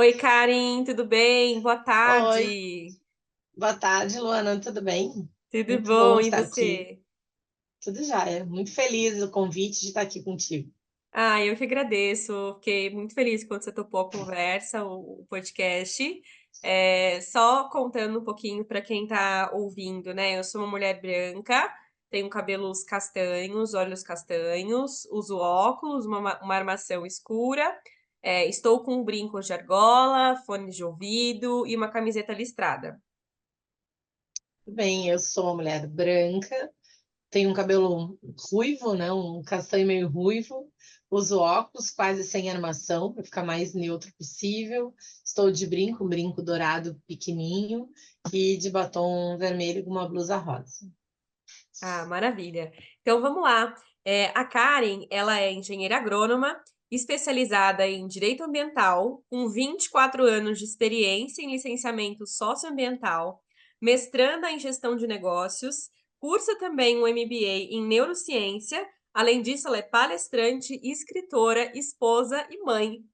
Oi, Karen, tudo bem? Boa Oi, tarde. boa tarde, Luana, tudo bem? Tudo Muito bom bom? E estar aqui. você? Tudo já. Muito feliz do convite de estar aqui contigo. Ah, eu que agradeço. Fiquei muito feliz quando você topou a conversa, o podcast. Só contando um pouquinho para quem está ouvindo, né? Eu sou uma mulher branca, tenho cabelos castanhos, olhos castanhos, uso óculos, uma armação escura. Estou com um brinco de argola, fone de ouvido e uma camiseta listrada. Tudo bem, eu sou uma mulher branca, tenho um cabelo ruivo, né? Um castanho meio ruivo, uso óculos quase sem armação para ficar mais neutro possível. Estou de brinco, um brinco dourado pequenininho e de batom vermelho com uma blusa rosa. Ah, maravilha. Então vamos lá. A Karen, ela é engenheira agrônoma, especializada em direito ambiental, com 24 anos de experiência em licenciamento socioambiental, mestranda em gestão de negócios, cursa também um MBA em neurociência. Além disso, ela é palestrante, escritora, esposa e mãe.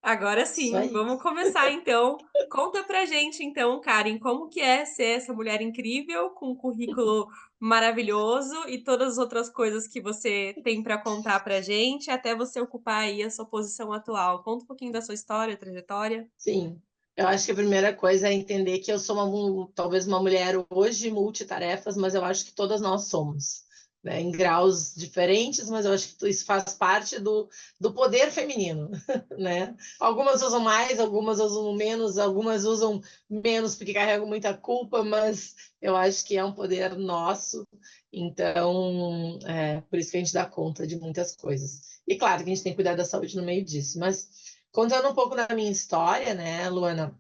Agora Isso sim, aí. vamos começar então. Conta pra gente então, Karen, como que é ser essa mulher incrível com um currículo maravilhoso e todas as outras coisas que você tem pra contar pra gente, até você ocupar aí a sua posição atual. Conta um pouquinho da sua história, trajetória. Sim, eu acho que a primeira coisa é entender que eu sou talvez uma mulher hoje multitarefas, mas eu acho que todas nós somos, né? Em graus diferentes, mas eu acho que isso faz parte do poder feminino, né? Algumas usam mais, algumas usam menos, algumas usam menos porque carregam muita culpa, mas eu acho que é um poder nosso, então por isso que a gente dá conta de muitas coisas. E claro que a gente tem que cuidar da saúde no meio disso, mas contando um pouco da minha história, né, Luana?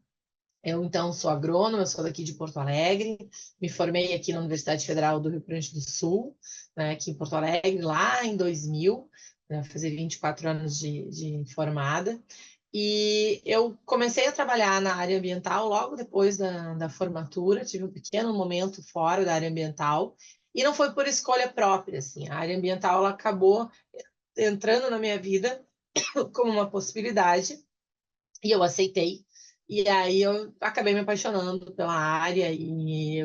Eu, então, sou agrônoma, eu sou daqui de Porto Alegre, me formei aqui na Universidade Federal do Rio Grande do Sul, né, aqui em Porto Alegre, lá em 2000, né, fazer 24 anos de formada, e eu comecei a trabalhar na área ambiental logo depois da formatura, tive um pequeno momento fora da área ambiental, e não foi por escolha própria, assim, a área ambiental ela acabou entrando na minha vida como uma possibilidade, e eu aceitei. E aí eu acabei me apaixonando pela área e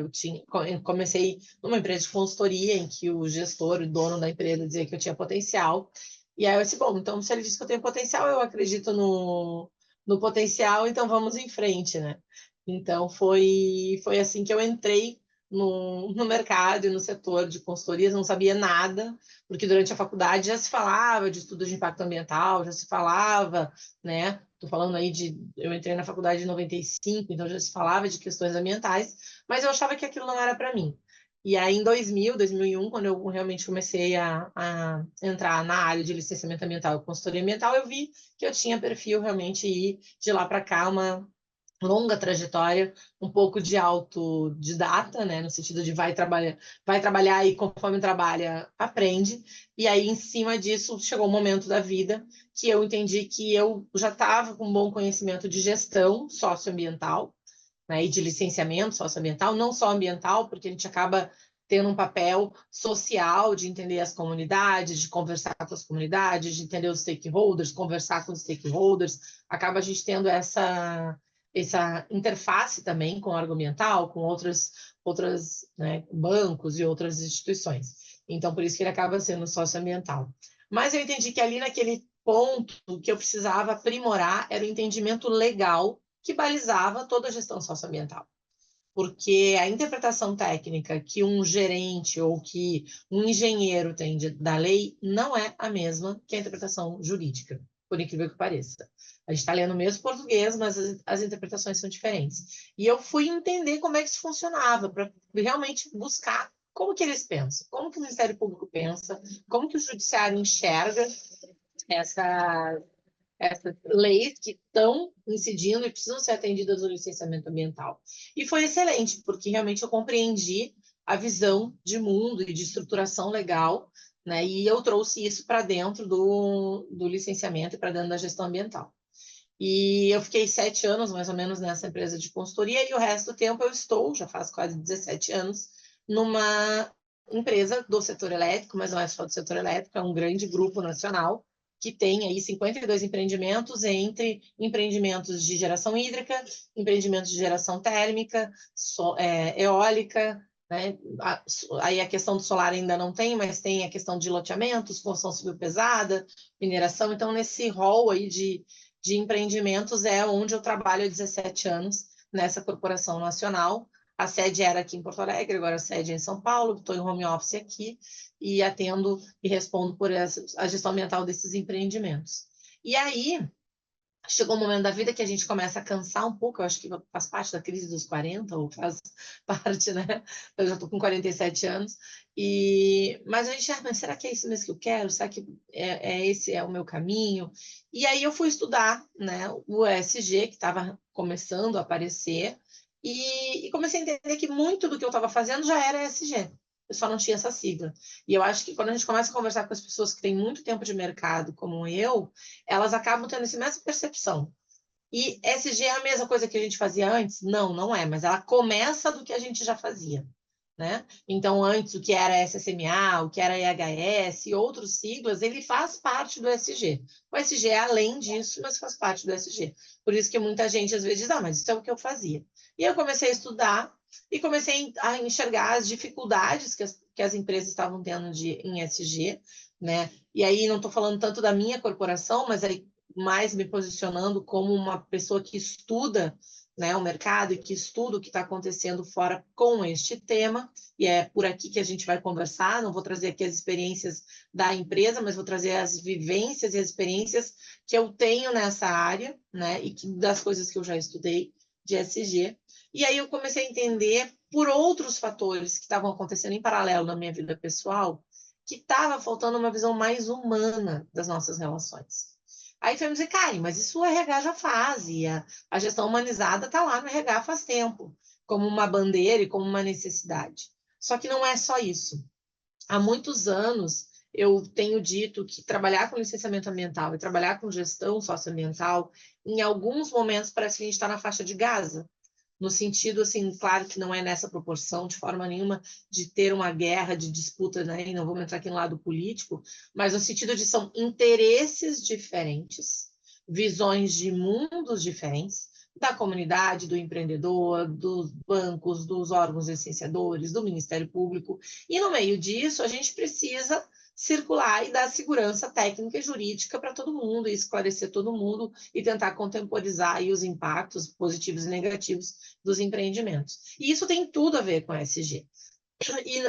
comecei numa empresa de consultoria em que o gestor, o dono da empresa dizia que eu tinha potencial. E aí eu disse, bom, então se ele disse que eu tenho potencial, eu acredito no potencial, então vamos em frente, né? Então foi assim que eu entrei no mercado e no setor de consultorias, não sabia nada, porque durante a faculdade já se falava de estudos de impacto ambiental, já se falava, né? Estou falando aí eu entrei na faculdade em 95, então já se falava de questões ambientais, mas eu achava que aquilo não era para mim. E aí em 2001, quando eu realmente comecei a entrar na área de licenciamento ambiental e consultoria ambiental, eu vi que eu tinha perfil realmente ir de lá para cá uma longa trajetória, um pouco de autodidata, né, no sentido de vai trabalhar e conforme trabalha, aprende. E aí, em cima disso, chegou um momento da vida que eu entendi que eu já estava com um bom conhecimento de gestão socioambiental, né, e de licenciamento socioambiental, não só ambiental, porque a gente acaba tendo um papel social de entender as comunidades, de conversar com as comunidades, de entender os stakeholders, conversar com os stakeholders, acaba a gente tendo essa interface também com o órgão ambiental, com outras, né, bancos e outras instituições. Então, por isso que ele acaba sendo socioambiental. Mas eu entendi que ali naquele ponto que eu precisava aprimorar era o entendimento legal que balizava toda a gestão socioambiental. Porque a interpretação técnica que um gerente ou que um engenheiro tem da lei não é a mesma que a interpretação jurídica, por incrível que pareça. A gente está lendo o mesmo português, mas as interpretações são diferentes. E eu fui entender como é que isso funcionava, para realmente buscar como que eles pensam, como que o Ministério Público pensa, como que o Judiciário enxerga essa essas leis que estão incidindo e precisam ser atendidas no licenciamento ambiental. E foi excelente, porque realmente eu compreendi a visão de mundo e de estruturação legal, né? E eu trouxe isso para dentro do licenciamento e para dentro da gestão ambiental. E eu fiquei 7 anos, mais ou menos, nessa empresa de consultoria, e o resto do tempo eu estou, já faz quase 17 anos, numa empresa do setor elétrico, mas não é só do setor elétrico, é um grande grupo nacional, que tem aí 52 empreendimentos, entre empreendimentos de geração hídrica, empreendimentos de geração térmica, eólica, né? Aí a questão do solar ainda não tem, mas tem a questão de loteamentos, construção civil pesada, mineração. Então, nesse rol aí de empreendimentos é onde eu trabalho há 17 anos, nessa corporação nacional. A sede era aqui em Porto Alegre, agora a sede é em São Paulo, estou em home office aqui e atendo e respondo por a gestão ambiental desses empreendimentos. E aí, chegou um momento da vida que a gente começa a cansar um pouco, eu acho que faz parte da crise dos 40, ou faz parte, né? Eu já estou com 47 anos, mas a gente, mas será que é isso mesmo que eu quero? Será que esse é o meu caminho? E aí eu fui estudar, né, o ESG, que estava começando a aparecer, e comecei a entender que muito do que eu estava fazendo já era ESG. Eu só não tinha essa sigla. E eu acho que quando a gente começa a conversar com as pessoas que têm muito tempo de mercado, como eu, elas acabam tendo essa mesma percepção. E SG é a mesma coisa que a gente fazia antes? Não, não é, mas ela começa do que a gente já fazia, né? Então, antes, o que era SSMA, o que era EHS e outros siglas, ele faz parte do SG. O SG é além disso, mas faz parte do SG. Por isso que muita gente às vezes diz, ah, mas isso é o que eu fazia. E eu comecei a estudar e comecei a enxergar as dificuldades que as empresas estavam tendo em SG, né? E aí não estou falando tanto da minha corporação, mas aí mais me posicionando como uma pessoa que estuda, né, o mercado e que estuda o que está acontecendo fora com este tema, e é por aqui que a gente vai conversar. Não vou trazer aqui as experiências da empresa, mas vou trazer as vivências e as experiências que eu tenho nessa área, né, e das coisas que eu já estudei de SG. E aí eu comecei a entender, por outros fatores que estavam acontecendo em paralelo na minha vida pessoal, que estava faltando uma visão mais humana das nossas relações. Aí foi me dizer, Karen, mas isso o RH já faz, e a gestão humanizada está lá no RH faz tempo, como uma bandeira e como uma necessidade. Só que não é só isso. Há muitos anos eu tenho dito que trabalhar com licenciamento ambiental e trabalhar com gestão socioambiental, em alguns momentos parece que a gente está na faixa de Gaza, no sentido, assim, claro que não é nessa proporção, de forma nenhuma, de ter uma guerra, de disputa, né? E não vamos entrar aqui no lado político, mas no sentido de são interesses diferentes, visões de mundos diferentes, da comunidade, do empreendedor, dos bancos, dos órgãos licenciadores, do Ministério Público, e no meio disso a gente precisa circular e dar segurança técnica e jurídica para todo mundo, e esclarecer todo mundo e tentar contemporizar aí os impactos positivos e negativos dos empreendimentos. E isso tem tudo a ver com ESG.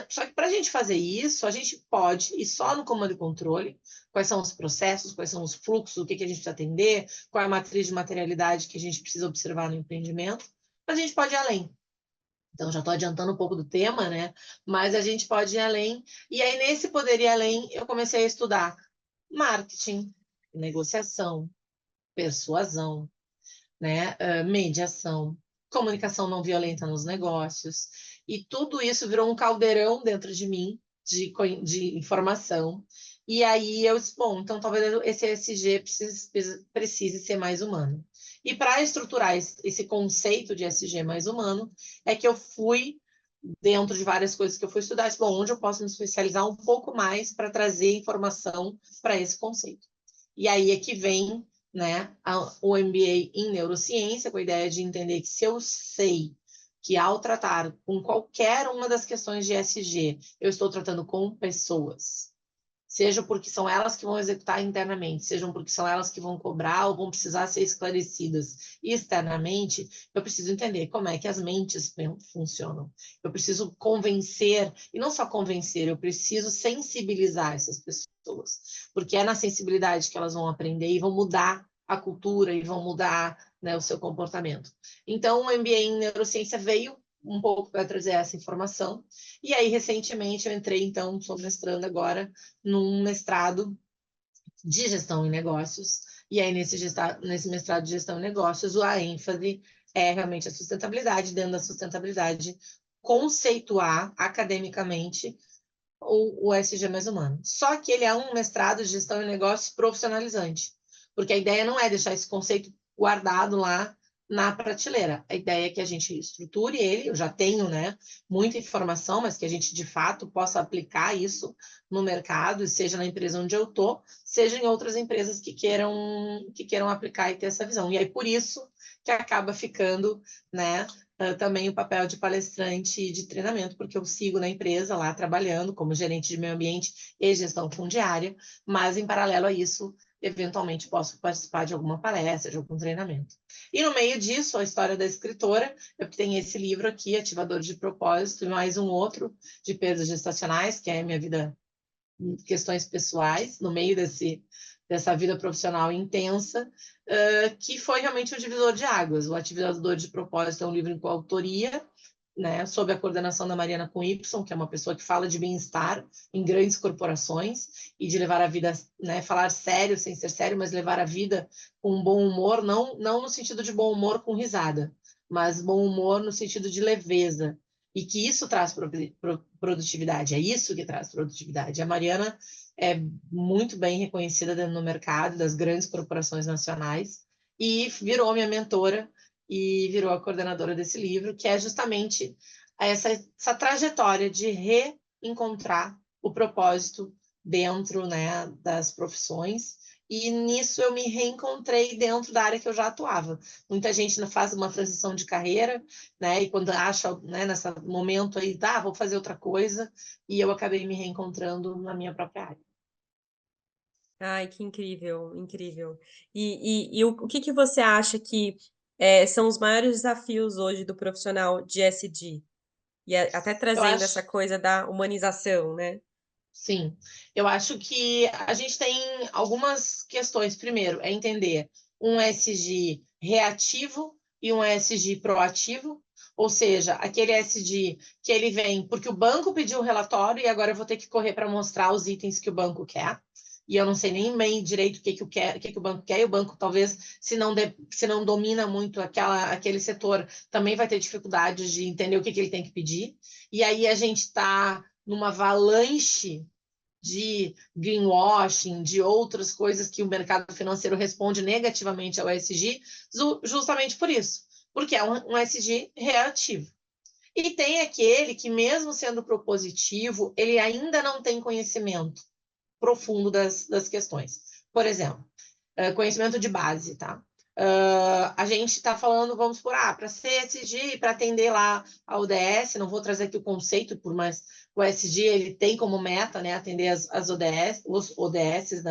Só que para a gente fazer isso, a gente pode ir só no comando e controle, quais são os processos, quais são os fluxos, o que a gente precisa atender, qual é a matriz de materialidade que a gente precisa observar no empreendimento, mas a gente pode ir além. Então, já estou adiantando um pouco do tema, né? Mas a gente pode ir além. E aí, nesse poder ir além, eu comecei a estudar marketing, negociação, persuasão, né? Mediação, comunicação não violenta nos negócios. E tudo isso virou um caldeirão dentro de mim, de informação. E aí eu disse, bom, então talvez esse ESG precise ser mais humano. E para estruturar esse conceito de ESG mais humano, é que eu fui, dentro de várias coisas que eu fui estudar, disse, bom, onde eu posso me especializar um pouco mais para trazer informação para esse conceito. E aí é que vem, né, o MBA em neurociência, com a ideia de entender que se eu sei que ao tratar com qualquer uma das questões de ESG, eu estou tratando com pessoas, seja porque são elas que vão executar internamente, sejam porque são elas que vão cobrar ou vão precisar ser esclarecidas externamente, eu preciso entender como é que as mentes funcionam. Eu preciso convencer, e não só convencer, eu preciso sensibilizar essas pessoas, porque é na sensibilidade que elas vão aprender e vão mudar a cultura e vão mudar, né, o seu comportamento. Então, o MBA em neurociência veio um pouco para trazer essa informação. E aí, recentemente, eu entrei, então, sou mestrando agora num mestrado de gestão em negócios. E aí, nesse mestrado de gestão em negócios, a ênfase é realmente a sustentabilidade, dentro da sustentabilidade, conceituar academicamente o SG mais humano. Só que ele é um mestrado de gestão em negócios profissionalizante, porque a ideia não é deixar esse conceito guardado lá na prateleira. A ideia é que a gente estruture ele, eu já tenho, né, muita informação, mas que a gente de fato possa aplicar isso no mercado, seja na empresa onde eu estou, seja em outras empresas que queiram aplicar e ter essa visão. E aí por isso que acaba ficando, né, também o papel de palestrante e de treinamento, porque eu sigo na empresa lá trabalhando como gerente de meio ambiente e gestão fundiária, mas em paralelo a isso, eventualmente posso participar de alguma palestra, de algum treinamento. E no meio disso, a história da escritora, eu tenho esse livro aqui, Ativador de Propósito, e mais um outro de perdas gestacionais, que é a minha vida, questões pessoais, no meio dessa vida profissional intensa, que foi realmente o divisor de águas. O Ativador de Propósito é um livro em coautoria, né, sob a coordenação da Mariana com Y, que é uma pessoa que fala de bem-estar em grandes corporações e de levar a vida, né, falar sério sem ser sério, mas levar a vida com bom humor, não no sentido de bom humor com risada, mas bom humor no sentido de leveza. E que isso traz produtividade, é isso que traz produtividade. A Mariana é muito bem reconhecida no mercado das grandes corporações nacionais e virou minha mentora e virou a coordenadora desse livro, que é justamente essa trajetória de reencontrar o propósito dentro, né, das profissões. E nisso eu me reencontrei dentro da área que eu já atuava. Muita gente faz uma transição de carreira, né, e quando acha, né, nesse momento aí, tá, vou fazer outra coisa, e eu acabei me reencontrando na minha própria área. Ai, que incrível, incrível. E o que que você acha que são os maiores desafios hoje do profissional de SD? Até Eu trazendo essa acho coisa da humanização, né? Sim, eu acho que a gente tem algumas questões. Primeiro, é entender um SG reativo e um SG proativo, ou seja, aquele SG que ele vem porque o banco pediu o relatório e agora eu vou ter que correr para mostrar os itens que o banco quer. E eu não sei nem bem direito o que o banco quer, e o banco talvez, se não domina muito aquele setor, também vai ter dificuldade de entender o que ele tem que pedir. E aí a gente está numa avalanche de greenwashing, de outras coisas que o mercado financeiro responde negativamente ao ESG, justamente por isso, porque é um ESG reativo. E tem aquele que, mesmo sendo propositivo, ele ainda não tem conhecimento profundo das questões. Por exemplo, conhecimento de base, tá? A gente está falando, vamos por para ser SG, para atender lá a ODS, não vou trazer aqui o conceito, por mais o SG ele tem como meta, né, atender as ODS, os ODS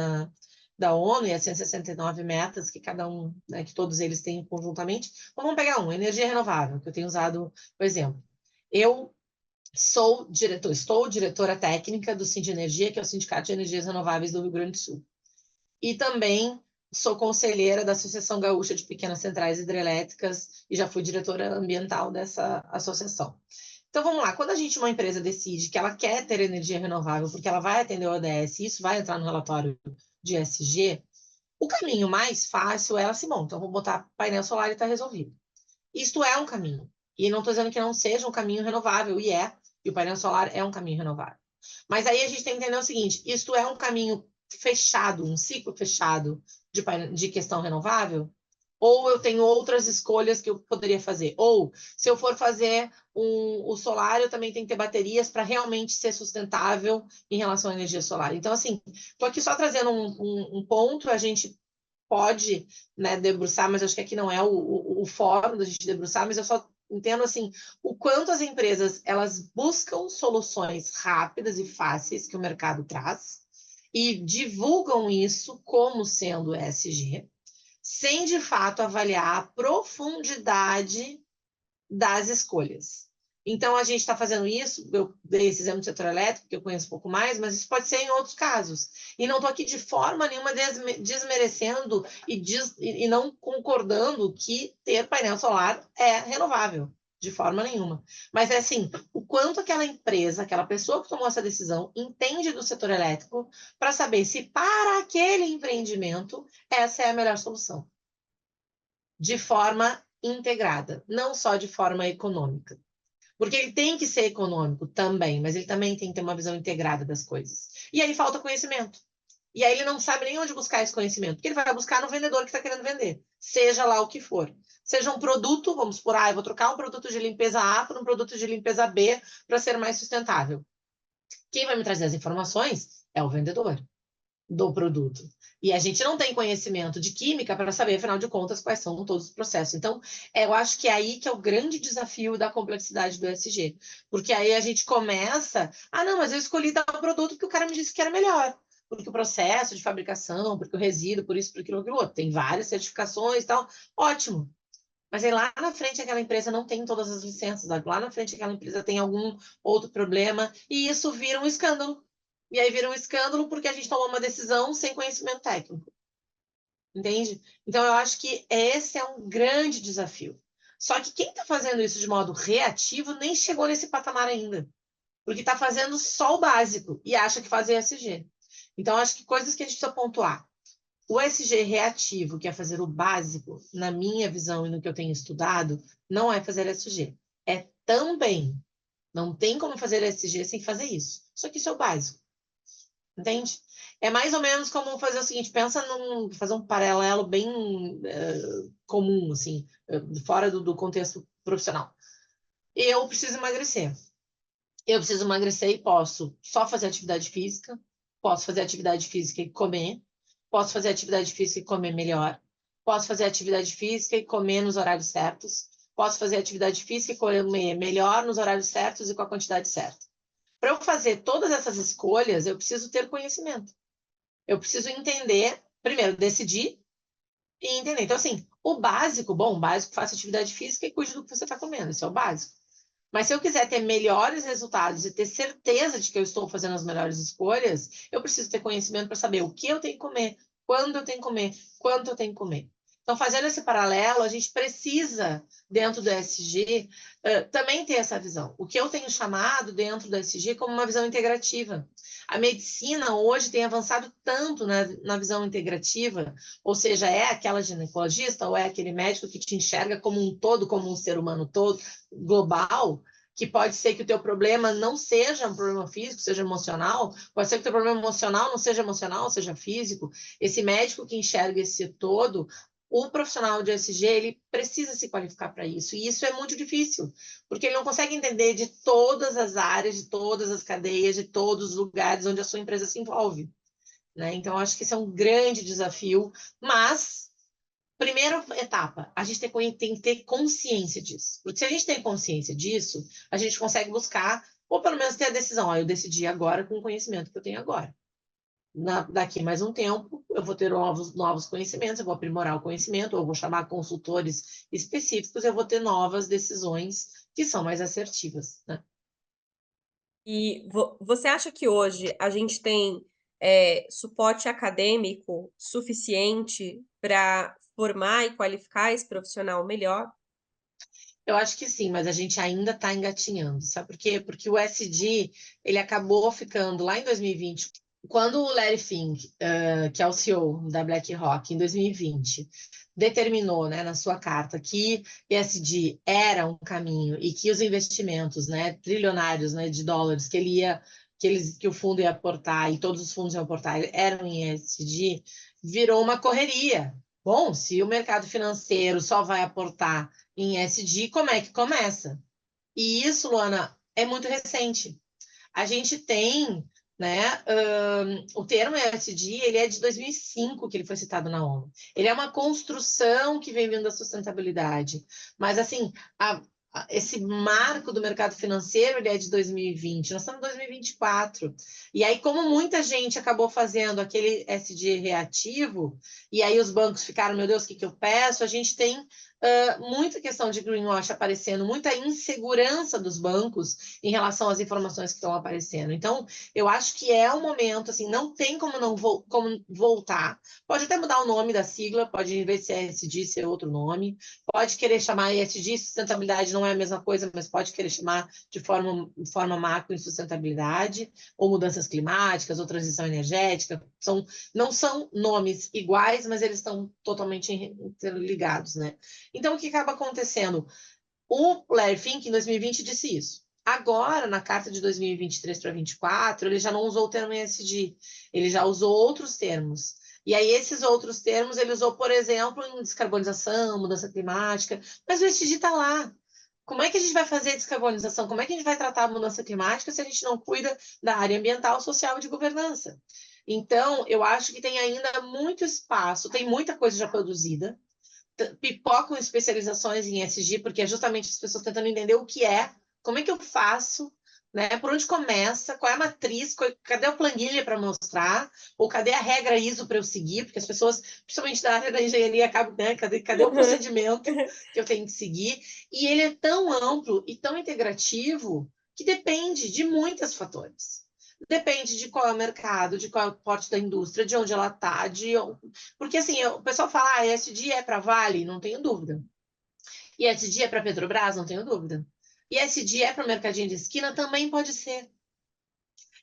da ONU e as 169 metas que cada um, né, que todos eles têm conjuntamente. Então, vamos pegar energia renovável, que eu tenho usado o exemplo. Eu estou diretora técnica do Sindenergia, que é o Sindicato de Energias Renováveis do Rio Grande do Sul. E também sou conselheira da Associação Gaúcha de Pequenas Centrais Hidrelétricas e já fui diretora ambiental dessa associação. Então vamos lá, quando uma empresa decide que ela quer ter energia renovável porque ela vai atender o ODS, e isso vai entrar no relatório de ESG, o caminho mais fácil é ela se monta. Então vou botar painel solar e está resolvido. Isto é um caminho. E não estou dizendo que não seja um caminho renovável, e o painel solar é um caminho renovável. Mas aí a gente tem que entender o seguinte: isto é um caminho fechado, um ciclo fechado de questão renovável? Ou eu tenho outras escolhas que eu poderia fazer? Ou, se eu for fazer o solar, eu também tenho que ter baterias para realmente ser sustentável em relação à energia solar. Então, assim, estou aqui só trazendo um ponto, a gente pode, né, debruçar, mas acho que aqui não é o fórum da gente debruçar, mas eu só entendo assim o quanto as empresas elas buscam soluções rápidas e fáceis que o mercado traz e divulgam isso como sendo ESG, sem de fato avaliar a profundidade das escolhas. Então, a gente está fazendo isso, eu dei esse exemplo do setor elétrico, que eu conheço um pouco mais, mas isso pode ser em outros casos. E não estou aqui de forma nenhuma desmerecendo e não concordando que ter painel solar é renovável, de forma nenhuma. Mas é assim, o quanto aquela empresa, aquela pessoa que tomou essa decisão, entende do setor elétrico para saber se para aquele empreendimento essa é a melhor solução. De forma integrada, não só de forma econômica. Porque ele tem que ser econômico também, mas ele também tem que ter uma visão integrada das coisas. E aí falta conhecimento. E aí ele não sabe nem onde buscar esse conhecimento, porque ele vai buscar no vendedor que está querendo vender, seja lá o que for. Seja um produto, vamos supor, eu vou trocar um produto de limpeza A por um produto de limpeza B para ser mais sustentável. Quem vai me trazer as informações é o vendedor do produto. E a gente não tem conhecimento de química para saber, afinal de contas, quais são todos os processos. Então, eu acho que é aí que é o grande desafio da complexidade do ESG. Porque aí a gente começa, não, mas eu escolhi tal produto porque o cara me disse que era melhor. Porque o processo de fabricação, porque o resíduo, por isso, por aquilo, aquilo outro. Tem várias certificações e tal. Ótimo. Mas aí lá na frente aquela empresa não tem todas as licenças, lá na frente aquela empresa tem algum outro problema, e isso vira um escândalo. E aí vira um escândalo porque a gente tomou uma decisão sem conhecimento técnico. Entende? Então eu acho que esse é um grande desafio. Só que quem está fazendo isso de modo reativo nem chegou nesse patamar ainda. Porque está fazendo só o básico e acha que faz ESG. Então, acho que coisas que a gente precisa pontuar. O ESG reativo, que é fazer o básico, na minha visão e no que eu tenho estudado, não é fazer ESG. É também. Não tem como fazer ESG sem fazer isso. Só que isso é o básico. Entende? É mais ou menos como fazer o seguinte, fazer um paralelo bem comum, assim, fora do contexto profissional. Eu preciso emagrecer. Eu preciso emagrecer e posso só fazer atividade física, posso fazer atividade física e comer, posso fazer atividade física e comer melhor, posso fazer atividade física e comer nos horários certos, posso fazer atividade física e comer melhor nos horários certos e com a quantidade certa. Para eu fazer todas essas escolhas, eu preciso ter conhecimento. Eu preciso entender, primeiro, decidir e entender. Então, assim, o básico, faça atividade física e cuide do que você está comendo. Isso é o básico. Mas se eu quiser ter melhores resultados e ter certeza de que eu estou fazendo as melhores escolhas, eu preciso ter conhecimento para saber o que eu tenho que comer, quando eu tenho que comer, quanto eu tenho que comer. Então, fazendo esse paralelo, a gente precisa, dentro do ESG, também ter essa visão. O que eu tenho chamado dentro do ESG como uma visão integrativa. A medicina hoje tem avançado tanto na visão integrativa, ou seja, é aquela ginecologista ou é aquele médico que te enxerga como um todo, como um ser humano todo, global, que pode ser que o teu problema não seja um problema físico, seja emocional, pode ser que o teu problema emocional não seja emocional, seja físico. Esse médico que enxerga esse todo, o profissional de ESG, ele precisa se qualificar para isso, e isso é muito difícil, porque ele não consegue entender de todas as áreas, de todas as cadeias, de todos os lugares onde a sua empresa se envolve, né? Então, acho que esse é um grande desafio, mas primeira etapa, a gente tem que ter consciência disso. Porque se a gente tem consciência disso, a gente consegue buscar, ou pelo menos ter a decisão, eu decidi agora com o conhecimento que eu tenho agora. Daqui mais um tempo, eu vou ter novos conhecimentos, eu vou aprimorar o conhecimento, eu vou chamar consultores específicos, eu vou ter novas decisões que são mais assertivas, né? E você acha que hoje a gente tem suporte acadêmico suficiente para formar e qualificar esse profissional melhor? Eu acho que sim, mas a gente ainda está engatinhando, sabe por quê? Porque o SD, ele acabou ficando lá em 2020, quando o Larry Fink, que é o CEO da BlackRock, em 2020, determinou, né, na sua carta que ESG era um caminho e que os investimentos, né, trilionários, né, de dólares que o fundo ia aportar e todos os fundos iam aportar eram em ESG, virou uma correria. Bom, se o mercado financeiro só vai aportar em ESG, como é que começa? E isso, Luana, é muito recente. A gente tem, né, o termo ESG, ele é de 2005 que ele foi citado na ONU. Ele é uma construção que vem vindo da sustentabilidade. Mas, assim, esse marco do mercado financeiro, ele é de 2020. Nós estamos em 2024. E aí, como muita gente acabou fazendo aquele ESG reativo, e aí os bancos ficaram, meu Deus, o que eu peço? A gente tem muita questão de greenwash aparecendo, muita insegurança dos bancos em relação às informações que estão aparecendo. Então, eu acho que é um momento, assim, não tem como não como voltar. Pode até mudar o nome da sigla, pode, em vez de ser ESG, ser outro nome. Pode querer chamar ESG, sustentabilidade não é a mesma coisa, mas pode querer chamar de forma macro em sustentabilidade, ou mudanças climáticas, ou transição energética. Não são nomes iguais, mas eles estão totalmente interligados, né? Então, o que acaba acontecendo? O Larry Fink, em 2020, disse isso. Agora, na carta de 2023 para 24, ele já não usou o termo ESG, ele já usou outros termos. E aí, esses outros termos, ele usou, por exemplo, em descarbonização, mudança climática, mas o ESG está lá. Como é que a gente vai fazer a descarbonização? Como é que a gente vai tratar a mudança climática se a gente não cuida da área ambiental, social e de governança? Então, eu acho que tem ainda muito espaço, tem muita coisa já produzida, pipocam especializações em ESG, porque é justamente as pessoas tentando entender o que é, como é que eu faço, né? Por onde começa, qual é a matriz, cadê a planilha para mostrar, ou cadê a regra ISO para eu seguir, porque as pessoas, principalmente da área da engenharia, acabam, né? Cadê o procedimento que eu tenho que seguir? E ele é tão amplo e tão integrativo que depende de muitos fatores. Depende de qual é o mercado, de qual é o porte da indústria, de onde ela está, porque assim, o pessoal fala, ah, ESG é para Vale, não tenho dúvida. E ESG é para Petrobras, não tenho dúvida. E ESG é para o mercadinho de esquina, também pode ser.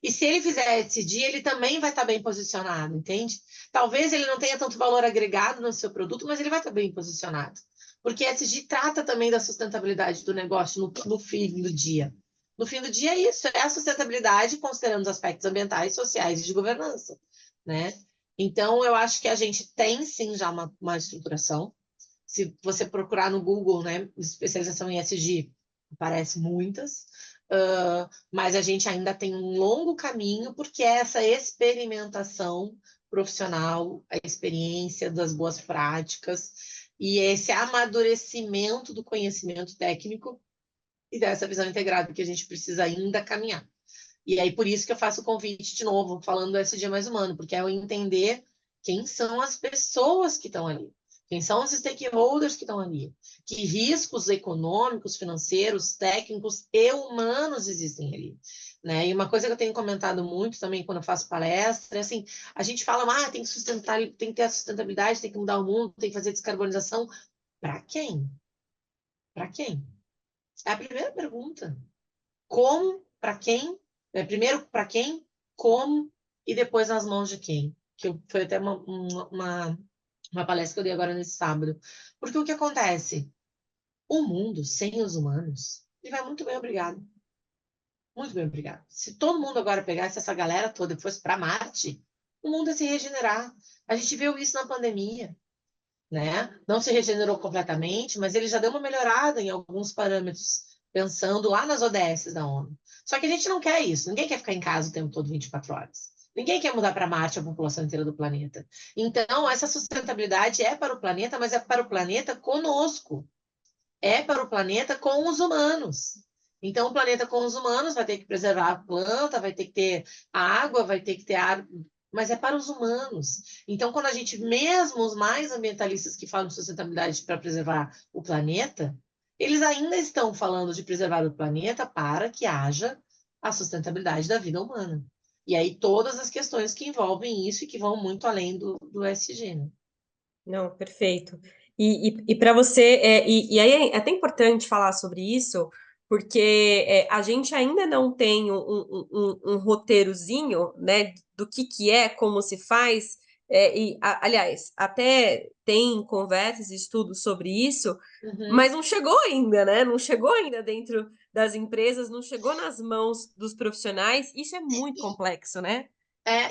E se ele fizer ESG, ele também vai estar bem posicionado, entende? Talvez ele não tenha tanto valor agregado no seu produto, mas ele vai estar bem posicionado. Porque ESG trata também da sustentabilidade do negócio no fim do dia. No fim do dia é isso, é a sustentabilidade considerando os aspectos ambientais, sociais e de governança, né? Então, eu acho que a gente tem sim já uma estruturação. Se você procurar no Google, né, especialização em ESG, aparece muitas, mas a gente ainda tem um longo caminho, porque é essa experimentação profissional, a experiência das boas práticas e esse amadurecimento do conhecimento técnico e dessa visão integrada que a gente precisa ainda caminhar. E aí, por isso que eu faço o convite de novo, falando do SG Mais Humano, porque é eu entender quem são as pessoas que estão ali, quem são os stakeholders que estão ali, que riscos econômicos, financeiros, técnicos e humanos existem ali. Né? E uma coisa que eu tenho comentado muito também quando eu faço palestra é assim, a gente fala, tem que sustentar, tem que ter a sustentabilidade, tem que mudar o mundo, tem que fazer descarbonização. Para quem? Para quem? É a primeira pergunta. Como, para quem, primeiro para quem, como e depois nas mãos de quem. Foi até uma palestra que eu dei agora nesse sábado. Porque o que acontece? O mundo sem os humanos, ele vai muito bem, obrigado. Muito bem, obrigado. Se todo mundo agora pegasse essa galera toda e fosse para Marte, o mundo ia se regenerar. A gente viu isso na pandemia, né? Não se regenerou completamente, mas ele já deu uma melhorada em alguns parâmetros, pensando lá nas ODSs da ONU. Só que a gente não quer isso. Ninguém quer ficar em casa o tempo todo 24 horas. Ninguém quer mudar para Marte a população inteira do planeta. Então, essa sustentabilidade é para o planeta, mas é para o planeta conosco. É para o planeta com os humanos. Então, o planeta com os humanos vai ter que preservar a planta, vai ter que ter água, vai ter que ter ar, mas é para os humanos. Então, quando a gente, mesmo os mais ambientalistas que falam de sustentabilidade para preservar o planeta, eles ainda estão falando de preservar o planeta para que haja a sustentabilidade da vida humana. E aí, todas as questões que envolvem isso e que vão muito além do SG, né? Não, perfeito. E para você, e aí é até importante falar sobre isso, porque a gente ainda não tem um roteirozinho, né, do que é, como se faz, aliás, até tem conversas e estudos sobre isso, Uhum. mas não chegou ainda, né? Não chegou ainda dentro das empresas, não chegou nas mãos dos profissionais, isso é muito complexo, né?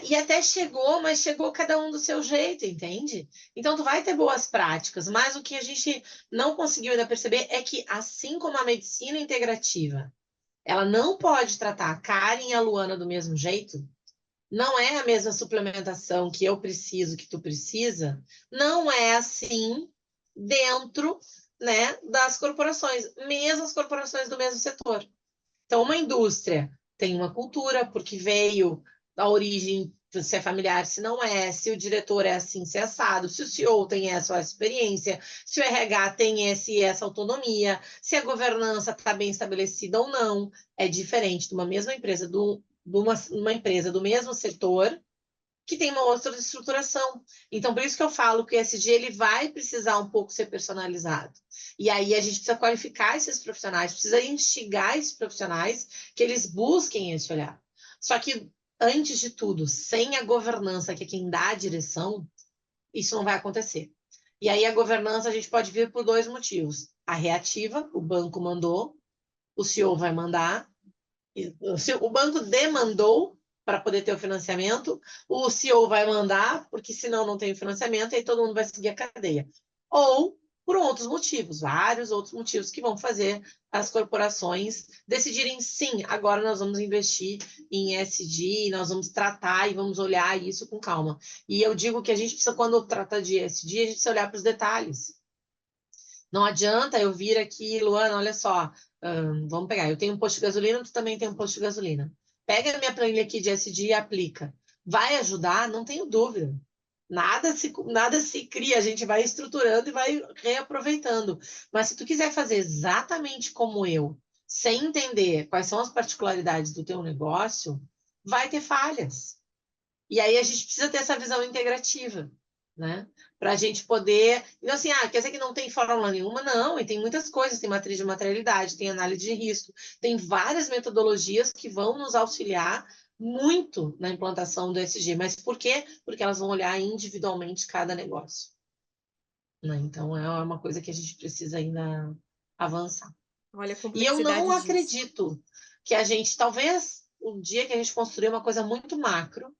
E até chegou, mas chegou cada um do seu jeito, entende? Então, tu vai ter boas práticas, mas o que a gente não conseguiu ainda perceber é que, assim como a medicina integrativa, ela não pode tratar a Karen e a Luana do mesmo jeito, não é a mesma suplementação que eu preciso, que tu precisa, não é assim dentro, né, das corporações, mesmo as corporações do mesmo setor. Então, uma indústria tem uma cultura, porque veio da origem, se é familiar, se não é, se o diretor é assim, se é assado, se o CEO tem essa experiência, se o RH tem essa autonomia, se a governança está bem estabelecida ou não. É diferente de uma mesma empresa, uma empresa do mesmo setor, que tem uma outra estruturação. Então, por isso que eu falo que o ESG ele vai precisar um pouco ser personalizado. E aí a gente precisa qualificar esses profissionais, precisa instigar esses profissionais que eles busquem esse olhar. Só que, antes de tudo, sem a governança, que é quem dá a direção, isso não vai acontecer. E aí a governança a gente pode vir por dois motivos. A reativa, o banco mandou, o CEO vai mandar, Se o banco demandou para poder ter o financiamento, o CEO vai mandar, porque senão não tem financiamento, e aí todo mundo vai seguir a cadeia. Ou por outros motivos, vários outros motivos que vão fazer as corporações decidirem, sim, agora nós vamos investir em ESG, nós vamos tratar e vamos olhar isso com calma. E eu digo que a gente precisa, quando trata de ESG, a gente precisa olhar para os detalhes. Não adianta eu vir aqui, Luana, olha só, vamos pegar, eu tenho um posto de gasolina, tu também tem um posto de gasolina. Pega a minha planilha aqui de SD e aplica. Vai ajudar? Não tenho dúvida. Nada se cria, a gente vai estruturando e vai reaproveitando. Mas se tu quiser fazer exatamente como eu, sem entender quais são as particularidades do teu negócio, vai ter falhas. E aí a gente precisa ter essa visão integrativa, né? Para a gente poder. Então, assim, quer dizer que não tem fórmula nenhuma? Não, e tem muitas coisas, tem matriz de materialidade, tem análise de risco, tem várias metodologias que vão nos auxiliar muito na implantação do ESG. Mas por quê? Porque elas vão olhar individualmente cada negócio. Né? Então, é uma coisa que a gente precisa ainda avançar. Olha a E eu não complexidade disso. acredito que a gente, talvez, um dia que a gente construir uma coisa muito macro,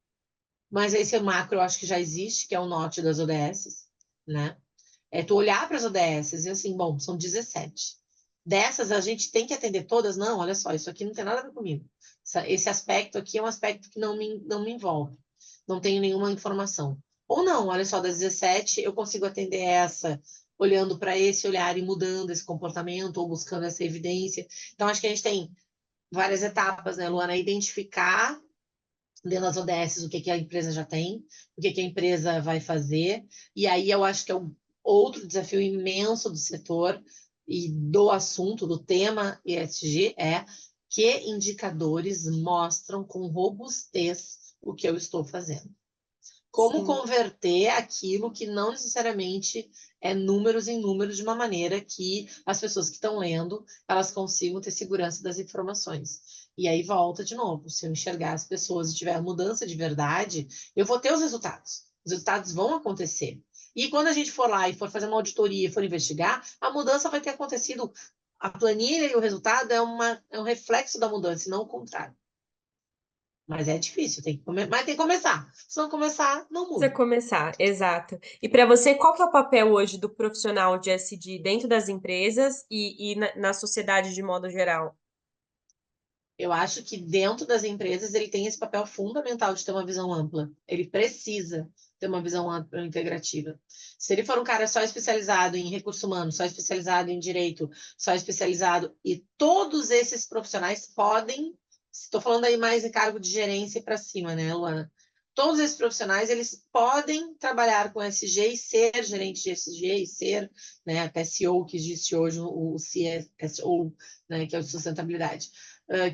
mas esse macro eu acho que já existe, que é o norte das ODS, né? É tu olhar para as ODS e assim, bom, são 17. Dessas a gente tem que atender todas? Não, olha só, isso aqui não tem nada a ver comigo. Esse aspecto aqui é um aspecto que não me envolve. Não tenho nenhuma informação. Ou não, olha só, das 17 eu consigo atender essa, olhando para esse olhar e mudando esse comportamento ou buscando essa evidência. Então, acho que a gente tem várias etapas, né, Luana? Identificar dentro das ODS o que a empresa já tem, o que a empresa vai fazer, e aí eu acho que é um outro desafio imenso do setor e do assunto, do tema ESG, é que indicadores mostram com robustez o que eu estou fazendo. Como Sim. converter aquilo que não necessariamente é números em números de uma maneira que as pessoas que estão lendo, elas consigam ter segurança das informações. E aí volta de novo, se eu enxergar as pessoas e tiver mudança de verdade, eu vou ter os resultados. Os resultados vão acontecer. E quando a gente for lá e for fazer uma auditoria e for investigar, a mudança vai ter acontecido. A planilha e o resultado é um reflexo da mudança, e não o contrário. Mas é difícil, mas tem que começar. Se não começar, não Precisa muda. começar, exato. E para você, qual que é o papel hoje do profissional de SD dentro das empresas e na sociedade de modo geral? Eu acho que dentro das empresas ele tem esse papel fundamental de ter uma visão ampla. Ele precisa ter uma visão ampla, integrativa. Se ele for um cara só especializado em recursos humanos, só especializado em direito, só especializado, e todos esses profissionais podem, estou falando aí mais em cargo de gerência para cima, né, Luana? Todos esses profissionais, eles podem trabalhar com SG e ser gerente de SG e ser, né, até CEO, que existe hoje o CSO, né, que é o de sustentabilidade,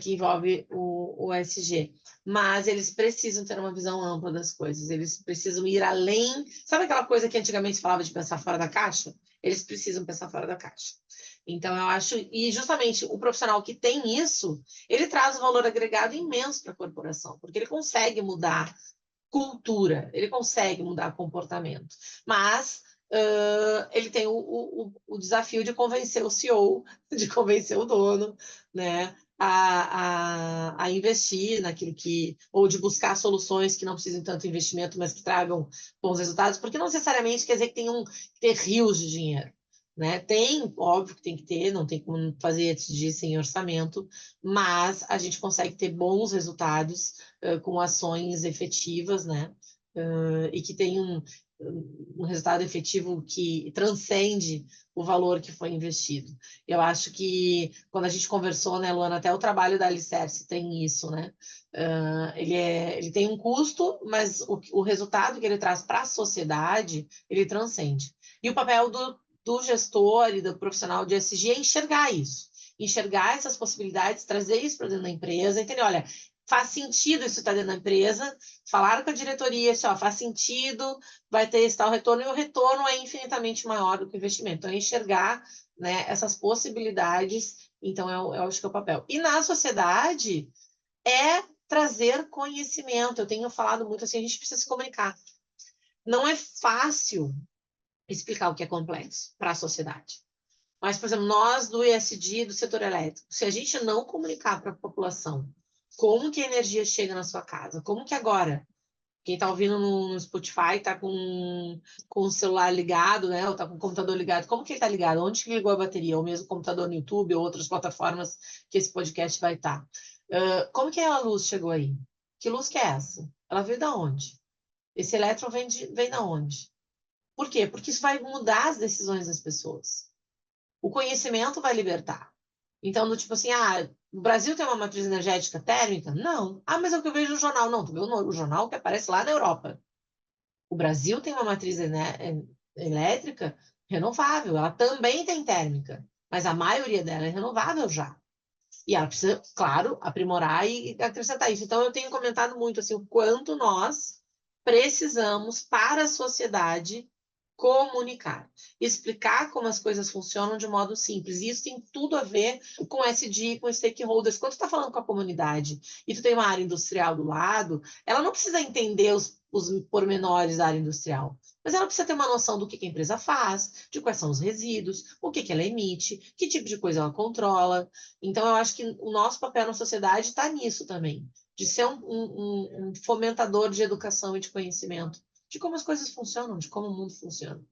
que envolve o SG. Mas eles precisam ter uma visão ampla das coisas, eles precisam ir além. Sabe aquela coisa que antigamente falava de pensar fora da caixa? Eles precisam pensar fora da caixa. Então, eu acho, e justamente o profissional que tem isso, ele traz um valor agregado imenso para a corporação, porque ele consegue mudar cultura, ele consegue mudar comportamento. Mas ele tem o desafio de convencer o CEO, de convencer o dono, né? A investir naquilo que, ou de buscar soluções que não precisem tanto investimento, mas que tragam bons resultados, porque não necessariamente quer dizer que tem que ter rios de dinheiro. Né? Tem, óbvio que tem que ter, não tem como fazer de sem orçamento, mas a gente consegue ter bons resultados com ações efetivas, né? E que tem um resultado efetivo que transcende o valor que foi investido. Eu acho que quando a gente conversou, né, Luana, até o trabalho da Alicerce tem isso, né? Ele tem um custo, mas o resultado que ele traz para a sociedade, ele transcende. E o papel do gestor e do profissional de SG é enxergar isso, enxergar essas possibilidades, trazer isso para dentro da empresa, entender, olha, faz sentido isso estar dentro da empresa, falar com a diretoria, assim, ó, faz sentido, vai ter esse tal retorno, e o retorno é infinitamente maior do que o investimento. Então, é enxergar, né, essas possibilidades, então, eu acho que é o papel. E na sociedade, é trazer conhecimento. Eu tenho falado muito assim, a gente precisa se comunicar. Não é fácil explicar o que é complexo para a sociedade. Mas, por exemplo, nós do ESG, do setor elétrico, se a gente não comunicar para a população como que a energia chega na sua casa, como que agora, quem está ouvindo no Spotify está com o celular ligado, né, ou está com o computador ligado, como que ele está ligado? Onde que ligou a bateria? Ou mesmo o computador no YouTube ou outras plataformas que esse podcast vai estar. Como que a luz chegou aí? Que luz que é essa? Ela veio da onde? Esse elétron vem da onde? Por quê? Porque isso vai mudar as decisões das pessoas. O conhecimento vai libertar. Então, do tipo assim, o Brasil tem uma matriz energética térmica? Não. Ah, mas é o que eu vejo no jornal. Não, tu vê o jornal que aparece lá na Europa. O Brasil tem uma matriz elétrica renovável, ela também tem térmica, mas a maioria dela é renovável já. E ela precisa, claro, aprimorar e acrescentar isso. Então, eu tenho comentado muito assim, o quanto nós precisamos, para a sociedade, comunicar, explicar como as coisas funcionam de modo simples. E isso tem tudo a ver com SD, com stakeholders. Quando tu está falando com a comunidade e tu tem uma área industrial do lado, ela não precisa entender os pormenores da área industrial, mas ela precisa ter uma noção do que a empresa faz, de quais são os resíduos, o que ela emite, que tipo de coisa ela controla. Então, eu acho que o nosso papel na sociedade está nisso também, de ser um fomentador de educação e de conhecimento de como as coisas funcionam, de como o mundo funciona.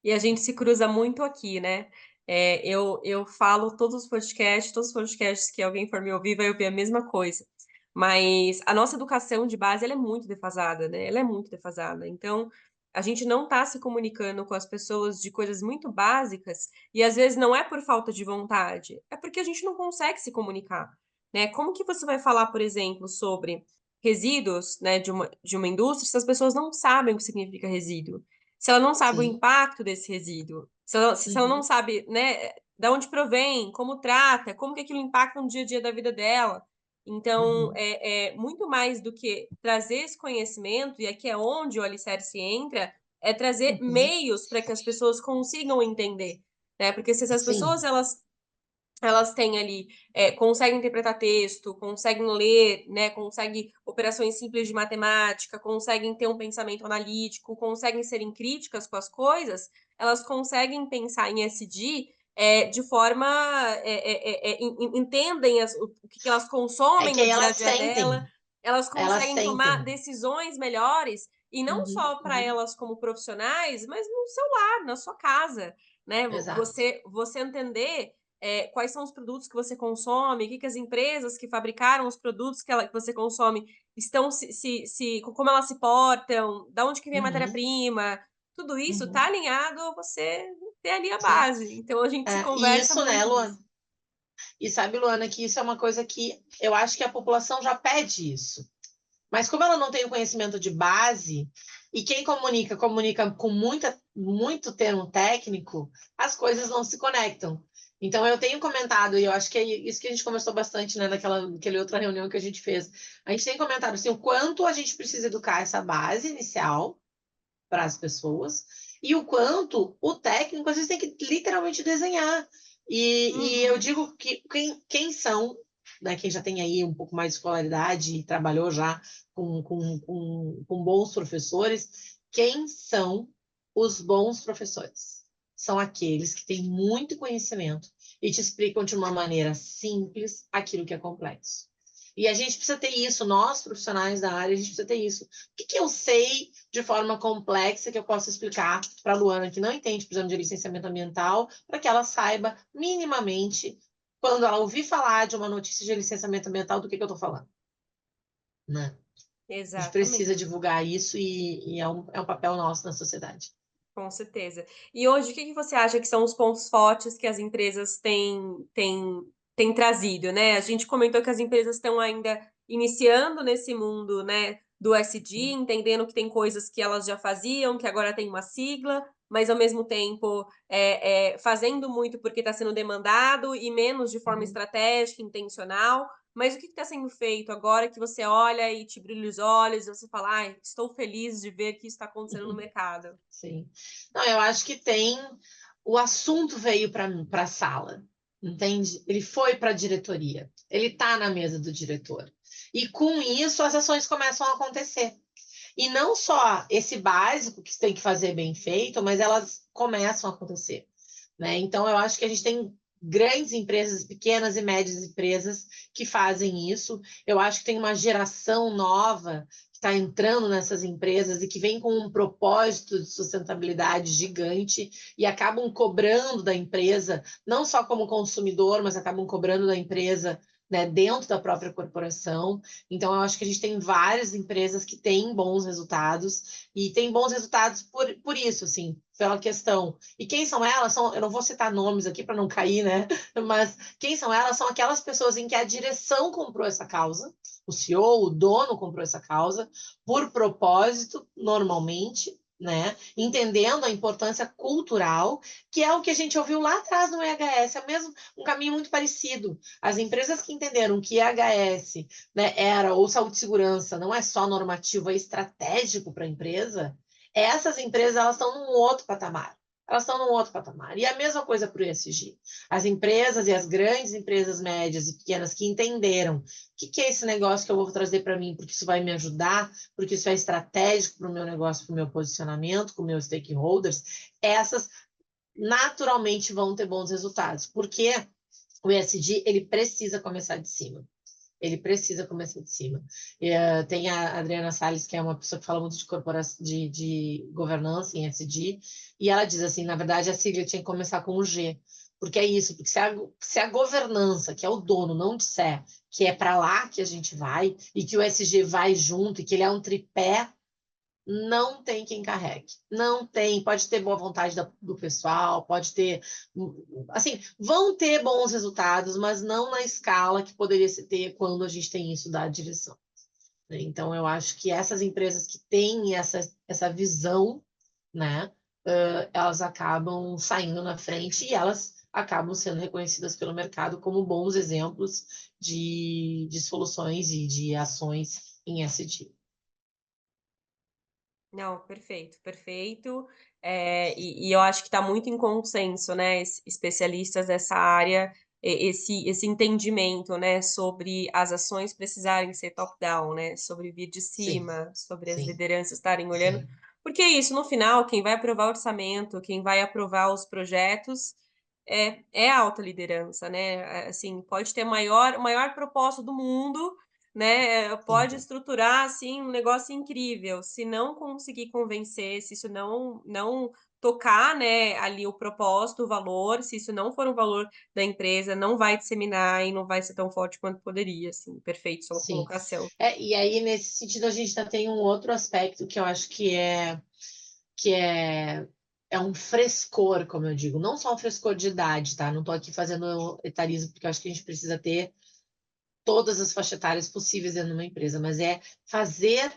E a gente se cruza muito aqui, né? Eu falo todos os podcasts que alguém for me ouvir vai ouvir a mesma coisa. Mas a nossa educação de base, ela é muito defasada, né? Ela é muito defasada. Então, a gente não está se comunicando com as pessoas de coisas muito básicas, e às vezes não é por falta de vontade, é porque a gente não consegue se comunicar, né? Como que você vai falar, por exemplo, sobre resíduos, né, de uma indústria se as pessoas não sabem o que significa resíduo? Se ela não sabe o Sim. impacto desse resíduo, se ela não Uhum. sabe, né, de onde provém, como trata, como que aquilo impacta no dia a dia da vida dela. Então, Uhum. é muito mais do que trazer esse conhecimento, e aqui é onde o alicerce entra, é trazer Uhum. meios para que as pessoas consigam entender, né? Porque se as Sim. pessoas elas têm ali, conseguem interpretar texto, conseguem ler, né, conseguem operações simples de matemática, conseguem ter um pensamento analítico, conseguem serem críticas com as coisas, elas conseguem pensar em SD de forma, entendem o que elas É consomem que no aí dia a elas dia dela, sentem. elas Elas conseguem tomar sentem. decisões melhores, e não Uhum. só para Uhum. elas como profissionais, mas no seu lar, na sua casa, né? Exato. Você entender quais são os produtos que você consome, o que as empresas que fabricaram os produtos que você consome estão como elas se portam, da onde que vem a Uhum. matéria-prima, tudo isso está Uhum. alinhado a você ter ali a Sim. base. Então a gente se E conversa isso, né, muito nisso. Luana? E sabe, Luana, que isso é uma coisa que eu acho que a população já pede isso. Mas como ela não tem o conhecimento de base, e quem comunica, comunica com muito termo técnico, as coisas não se conectam. Então, eu tenho comentado, e eu acho que é isso que a gente conversou bastante, né, naquela outra reunião que a gente fez. A gente tem comentado assim, o quanto a gente precisa educar essa base inicial para as pessoas, e o quanto o técnico, às vezes, tem que literalmente desenhar. E eu Uhum. digo que quem são, né, quem já tem aí um pouco mais de escolaridade e trabalhou já com bons professores, quem são os bons professores? São aqueles que têm muito conhecimento e te explicam de uma maneira simples aquilo que é complexo. E a gente precisa ter isso, nós profissionais da área, a gente precisa ter isso. O que eu sei de forma complexa que eu posso explicar para a Luana, que não entende, por exemplo, de licenciamento ambiental, para que ela saiba minimamente, quando ela ouvir falar de uma notícia de licenciamento ambiental, do que eu estou falando, né? A gente precisa Exatamente. divulgar isso e é um papel nosso na sociedade. Com certeza. E hoje, o que que você acha que são os pontos fortes que as empresas têm trazido, né? A gente comentou que as empresas estão ainda iniciando nesse mundo, né, do SD, entendendo que tem coisas que elas já faziam, que agora tem uma sigla, mas ao mesmo tempo fazendo muito porque está sendo demandado e menos de forma Uhum. estratégica, intencional. Mas o que está sendo feito agora que você olha e te brilha os olhos e você fala, ai, estou feliz de ver que isso está acontecendo no mercado? Sim. Não, eu acho que tem. O assunto veio para a sala, entende? Ele foi para a diretoria. Ele está na mesa do diretor. E com isso, as ações começam a acontecer. E não só esse básico que você tem que fazer bem feito, mas elas começam a acontecer. né? Então, eu acho que a gente tem grandes empresas, pequenas e médias empresas que fazem isso. Eu acho que tem uma geração nova que está entrando nessas empresas e que vem com um propósito de sustentabilidade gigante e acabam cobrando da empresa, não só como consumidor, mas acabam cobrando da empresa, né, dentro da própria corporação. Então, eu acho que a gente tem várias empresas que têm bons resultados e têm bons resultados por isso, assim, pela questão. E quem são elas? Eu não vou citar nomes aqui para não cair, né? Mas quem são elas? São aquelas pessoas em que a direção comprou essa causa, o CEO, o dono comprou essa causa, por propósito, normalmente, né? Entendendo a importância cultural, que é o que a gente ouviu lá atrás no EHS, é mesmo um caminho muito parecido. As empresas que entenderam que EHS, né, era, ou saúde e segurança, não é só normativo, é estratégico para a empresa, essas empresas elas estão num outro patamar. Elas estão num outro patamar. E a mesma coisa para o ESG. As empresas e as grandes empresas médias e pequenas que entenderam o que é esse negócio que eu vou trazer para mim, porque isso vai me ajudar, porque isso é estratégico para o meu negócio, para o meu posicionamento, com meus stakeholders, essas naturalmente vão ter bons resultados. Porque o ESG ele precisa começar de cima. Ele precisa começar de cima. Tem a Adriana Salles, que é uma pessoa que fala muito de corporação, de governança em SD, e ela diz assim, na verdade, a sigla tinha que começar com o G, porque é isso, porque se a governança, que é o dono, não disser que é para lá que a gente vai, e que o SG vai junto, e que ele é um tripé, não tem quem carregue. Não tem. Pode ter boa vontade do pessoal, pode ter. Assim, vão ter bons resultados, mas não na escala que poderia se ter quando a gente tem isso da direção. Né? Então, eu acho que essas empresas que têm essa visão, né, elas acabam saindo na frente e elas acabam sendo reconhecidas pelo mercado como bons exemplos de soluções e de ações em SD. Não, perfeito, perfeito. E eu acho que está muito em consenso, né, especialistas dessa área, esse entendimento, né, sobre as ações precisarem ser top-down, né, sobre vir de Sim, cima, sobre as sim, lideranças estarem olhando. sim. Porque é isso, no final, quem vai aprovar o orçamento, quem vai aprovar os projetos é a alta liderança, né. Assim, pode ter o maior propósito do mundo, né, pode Sim, estruturar, assim, um negócio incrível, se não conseguir convencer, se isso não tocar, né, ali o propósito, o valor, se isso não for um valor da empresa, não vai disseminar e não vai ser tão forte quanto poderia, assim, perfeito sua sim. colocação. E aí, nesse sentido, a gente ainda tem um outro aspecto que eu acho que é um frescor, como eu digo, não só um frescor de idade, tá? Não estou aqui fazendo etarismo, porque eu acho que a gente precisa ter todas as faixas etárias possíveis dentro de uma empresa, mas é fazer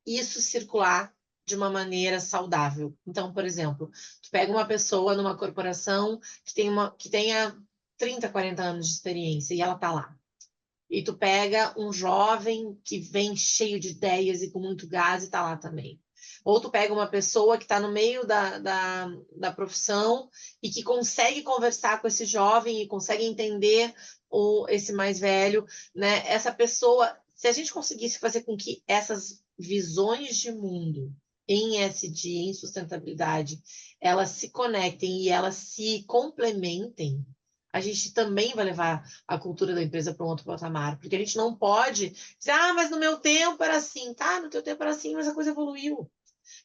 isso circular de uma maneira saudável. Então, por exemplo, tu pega uma pessoa numa corporação que tenha 30, 40 anos de experiência e ela está lá. E tu pega um jovem que vem cheio de ideias e com muito gás e está lá também. Ou tu pega uma pessoa que está no meio da profissão e que consegue conversar com esse jovem e consegue entender esse mais velho, né? Essa pessoa, se a gente conseguisse fazer com que essas visões de mundo em SD, em sustentabilidade, elas se conectem e elas se complementem, a gente também vai levar a cultura da empresa para um outro patamar, porque a gente não pode dizer, mas no meu tempo era assim, tá? No teu tempo era assim, mas a coisa evoluiu.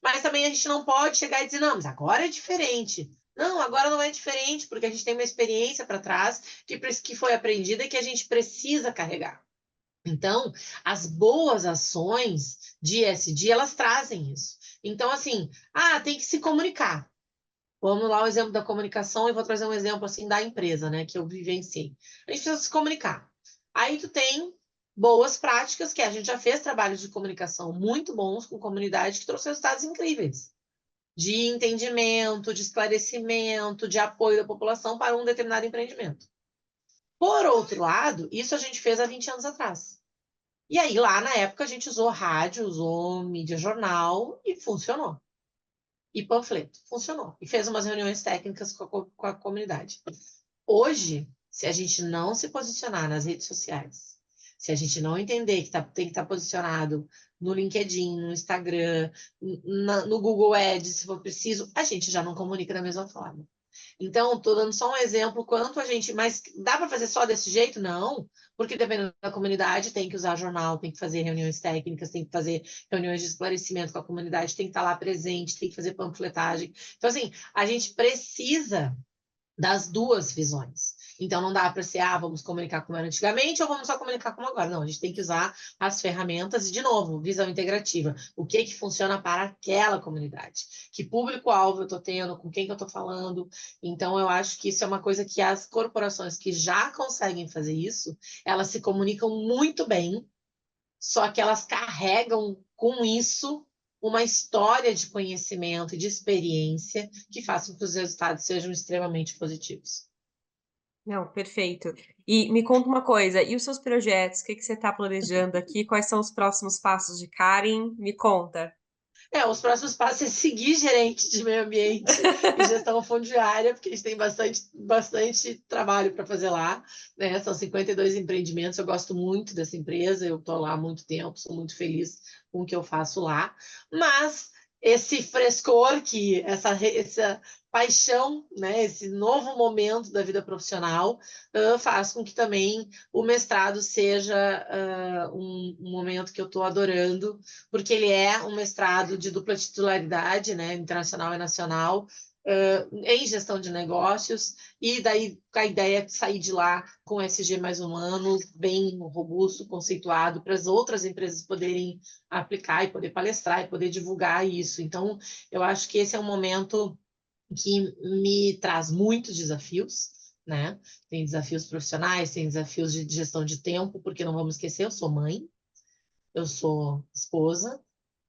Mas também a gente não pode chegar e dizer, não, mas agora é diferente. Não, agora não é diferente, porque a gente tem uma experiência para trás que foi aprendida e que a gente precisa carregar. Então, as boas ações de ESG, elas trazem isso. Então, assim, tem que se comunicar. Vamos lá o exemplo da comunicação e vou trazer um exemplo assim da empresa, né, que eu vivenciei. A gente precisa se comunicar. Aí tu tem boas práticas, que a gente já fez trabalhos de comunicação muito bons com comunidade que trouxe resultados incríveis, de entendimento, de esclarecimento, de apoio da população para um determinado empreendimento. Por outro lado, isso a gente fez há 20 anos atrás. E aí, lá na época, a gente usou rádio, usou mídia jornal e funcionou. E panfleto. Funcionou. E fez umas reuniões técnicas com a comunidade. Hoje, se a gente não se posicionar nas redes sociais, se a gente não entender que tem que estar posicionado no LinkedIn, no Instagram, no Google Ads, se for preciso, a gente já não comunica da mesma forma. Então, estou dando só um exemplo quanto a gente... Mas dá para fazer só desse jeito? Não, porque dependendo da comunidade, tem que usar jornal, tem que fazer reuniões técnicas, tem que fazer reuniões de esclarecimento com a comunidade, tem que estar lá presente, tem que fazer panfletagem. Então, assim, a gente precisa das duas visões. Então, não dá para ser, vamos comunicar como era antigamente ou vamos só comunicar como agora. Não, a gente tem que usar as ferramentas e, de novo, visão integrativa. O que funciona para aquela comunidade? Que público-alvo eu estou tendo? Com quem que eu estou falando? Então, eu acho que isso é uma coisa que as corporações que já conseguem fazer isso, elas se comunicam muito bem, só que elas carregam com isso uma história de conhecimento e de experiência que faça com que os resultados sejam extremamente positivos. Não, perfeito. E me conta uma coisa, e os seus projetos? O que você está planejando aqui? Quais são os próximos passos de Karen? Me conta. Os próximos passos é seguir gerente de meio ambiente e gestão fundiária, porque a gente tem bastante trabalho para fazer lá, né? São 52 empreendimentos, eu gosto muito dessa empresa, eu estou lá há muito tempo, sou muito feliz com o que eu faço lá, mas esse frescor, essa paixão, né? Esse novo momento da vida profissional faz com que também o mestrado seja um momento que eu estou adorando, porque ele é um mestrado de dupla titularidade, né, internacional e nacional, em gestão de negócios, e daí a ideia é sair de lá com SG mais humano, bem robusto, conceituado, para as outras empresas poderem aplicar e poder palestrar e poder divulgar isso. Então, eu acho que esse é um momento que me traz muitos desafios, né? Tem desafios profissionais, tem desafios de gestão de tempo, porque não vamos esquecer, eu sou mãe, eu sou esposa,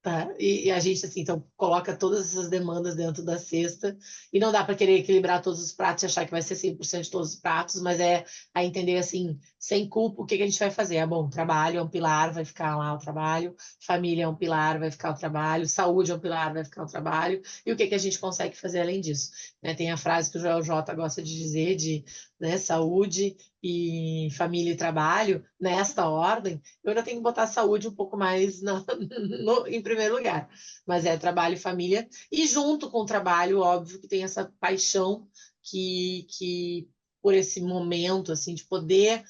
tá? E a gente, assim, então, coloca todas essas demandas dentro da cesta e não dá para querer equilibrar todos os pratos e achar que vai ser 100% de todos os pratos, mas é a entender, assim, sem culpa, o que a gente vai fazer. Bom, trabalho é um pilar, vai ficar lá o trabalho, família é um pilar, vai ficar o trabalho, saúde é um pilar, vai ficar o trabalho, e o que a gente consegue fazer além disso, né? Tem a frase que o Joel J gosta de dizer de, né, saúde e família e trabalho, nesta ordem, eu ainda tenho que botar a saúde um pouco mais em primeiro lugar. Mas é trabalho e família. E junto com o trabalho, óbvio, que tem essa paixão que por esse momento, assim, de poder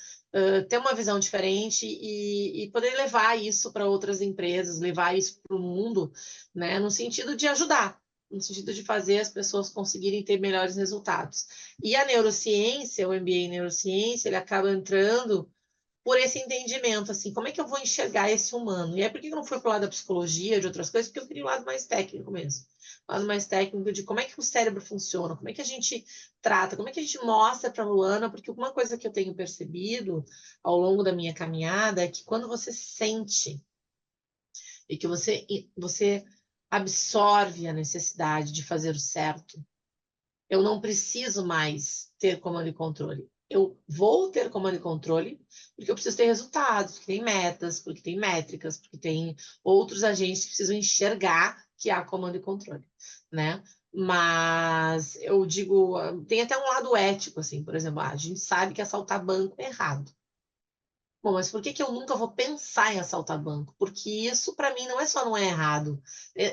ter uma visão diferente e poder levar isso para outras empresas, levar isso para o mundo, né, no sentido de ajudar, no sentido de fazer as pessoas conseguirem ter melhores resultados. E a neurociência, o MBA em neurociência, ele acaba entrando por esse entendimento, assim, como é que eu vou enxergar esse humano? E é por que eu não fui para o lado da psicologia, de outras coisas, porque eu queria o lado mais técnico mesmo. O lado mais técnico de como é que o cérebro funciona, como é que a gente trata, como é que a gente mostra para a Luana, porque uma coisa que eu tenho percebido ao longo da minha caminhada é que quando você sente e que você absorve a necessidade de fazer o certo, eu não preciso mais ter comando e controle. Eu vou ter comando e controle porque eu preciso ter resultados, porque tem metas, porque tem métricas, porque tem outros agentes que precisam enxergar que há comando e controle, né? Mas eu digo, tem até um lado ético, assim, por exemplo, a gente sabe que assaltar banco é errado. Bom, mas por que que eu nunca vou pensar em assaltar banco? Porque isso, para mim, não é só não é errado.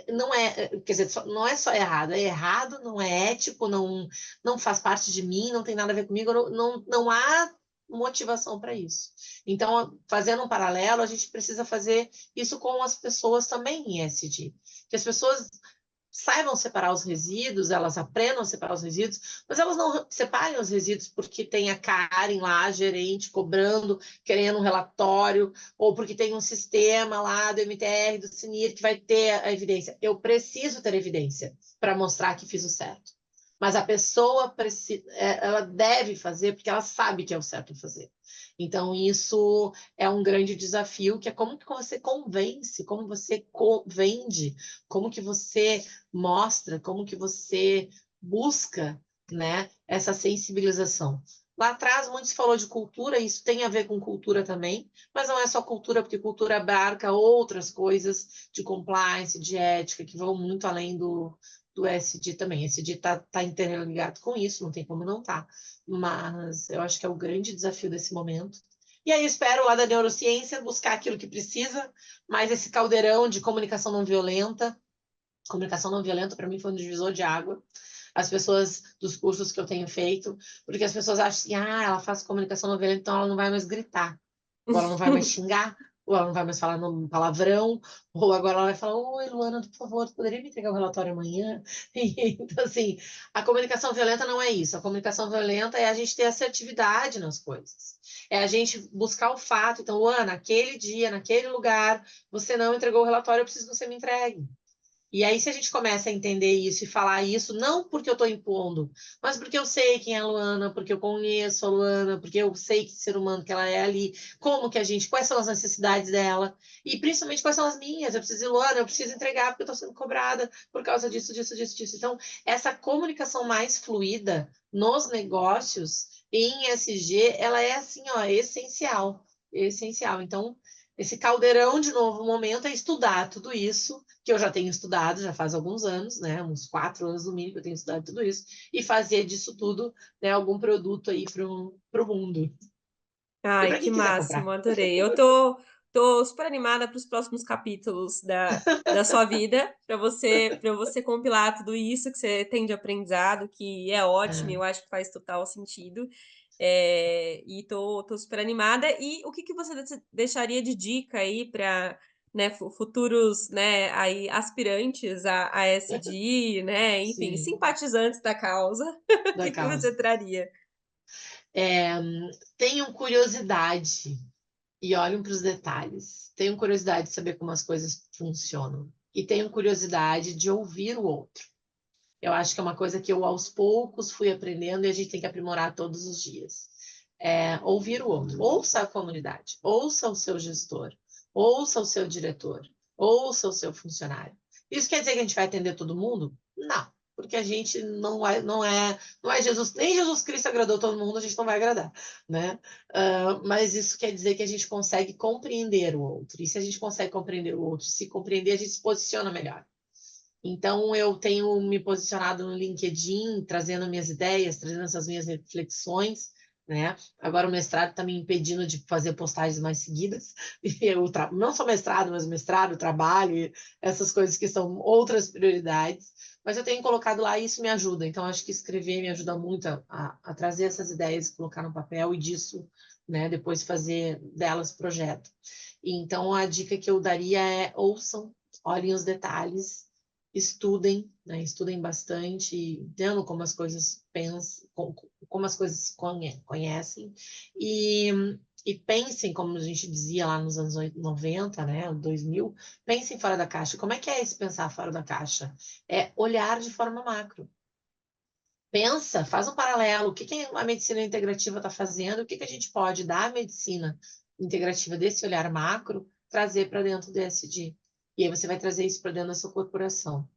Não é, quer dizer, não é só errado, não é ético, não faz parte de mim, não tem nada a ver comigo, não há motivação para isso. Então, fazendo um paralelo, a gente precisa fazer isso com as pessoas também em SD. Que as pessoas saibam separar os resíduos, elas aprendam a separar os resíduos, mas elas não separem os resíduos porque tem a Karen lá, a gerente, cobrando, querendo um relatório, ou porque tem um sistema lá do MTR, do CNIR, que vai ter a evidência. Eu preciso ter evidência para mostrar que fiz o certo. Mas a pessoa ela deve fazer porque ela sabe que é o certo fazer. Então, isso é um grande desafio, que é como que você convence, como você vende, como que você mostra, como que você busca, né, essa sensibilização. Lá atrás, muito se falou de cultura, isso tem a ver com cultura também, mas não é só cultura, porque cultura abarca outras coisas de compliance, de ética, que vão muito além do SD também. SD está interligado com isso, não tem como não estar. Mas eu acho que é o grande desafio desse momento. E aí espero lá da neurociência buscar aquilo que precisa, mais esse caldeirão de comunicação não violenta. Comunicação não violenta, para mim, foi um divisor de água. as pessoas dos cursos que eu tenho feito, porque as pessoas acham assim, ela faz comunicação não violenta, então ela não vai mais gritar, ou ela não vai mais xingar, ou ela não vai mais falar no palavrão, ou agora ela vai falar, oi, Luana, por favor, poderia me entregar o relatório amanhã? Então, assim, a comunicação violenta não é isso. A comunicação violenta é a gente ter assertividade nas coisas. É a gente buscar o fato. Então, Luana, naquele dia, naquele lugar, você não entregou o relatório, eu preciso que você me entregue. E aí, se a gente começa a entender isso e falar isso, não porque eu estou impondo, mas porque eu sei quem é a Luana, porque eu conheço a Luana, porque eu sei que ser humano que ela é ali, como que a gente, quais são as necessidades dela, e principalmente quais são as minhas. Eu preciso, Luana, eu preciso entregar porque eu estou sendo cobrada por causa disso, disso, disso, disso. Então, essa comunicação mais fluida nos negócios, em SG, ela é assim, ó, essencial. Essencial. Então, esse caldeirão de novo momento é estudar tudo isso que eu já tenho estudado, já faz alguns anos, né? Uns 4 anos no mínimo que eu tenho estudado tudo isso, e fazer disso tudo, né, algum produto aí para o mundo. E Ai, para que quem quiser comprar. máximo, adorei. Eu tô super animada para os próximos capítulos da sua vida, para você compilar tudo isso que você tem de aprendizado, que é ótimo, É, eu acho que faz total sentido. E tô super animada. E o que que você deixaria de dica aí para, né, futuros, né, aí aspirantes a SD, né, enfim, sim, simpatizantes da causa, o da que que você causa. traria? É, tenham curiosidade e olhem para os detalhes. Tenham curiosidade de saber como as coisas funcionam. E tenham curiosidade de ouvir o outro. Eu acho que é uma coisa que eu, aos poucos, fui aprendendo e a gente tem que aprimorar todos os dias. Ouvir o outro. Ouça a comunidade, ouça o seu gestor, ouça o seu diretor, ouça o seu funcionário. Isso quer dizer que a gente vai atender todo mundo? Não, porque a gente não é Jesus, nem Jesus Cristo agradou todo mundo, a gente não vai agradar, né? Mas isso quer dizer que a gente consegue compreender o outro. E se a gente consegue compreender o outro, se compreender, a gente se posiciona melhor. Então, eu tenho me posicionado no LinkedIn, trazendo minhas ideias, trazendo essas minhas reflexões, né? Agora o mestrado está me impedindo de fazer postagens mais seguidas. E não só mestrado, mas mestrado, trabalho, essas coisas que são outras prioridades. Mas eu tenho colocado lá e isso me ajuda. Então, acho que escrever me ajuda muito a trazer essas ideias, colocar no papel e disso, né, depois fazer delas projeto. Então, a dica que eu daria é ouçam, olhem os detalhes, estudem, né? Estudem bastante, entendam como as coisas pensam, como as coisas conhecem, e, e pensem, como a gente dizia lá nos anos 90, né, 2000, pensem fora da caixa. Como é que é esse pensar fora da caixa? É olhar de forma macro. Pensa, faz um paralelo, o que que a medicina integrativa está fazendo, o que que a gente pode dar à medicina integrativa desse olhar macro, trazer para dentro do ESG. E aí você vai trazer isso para dentro da sua corporação.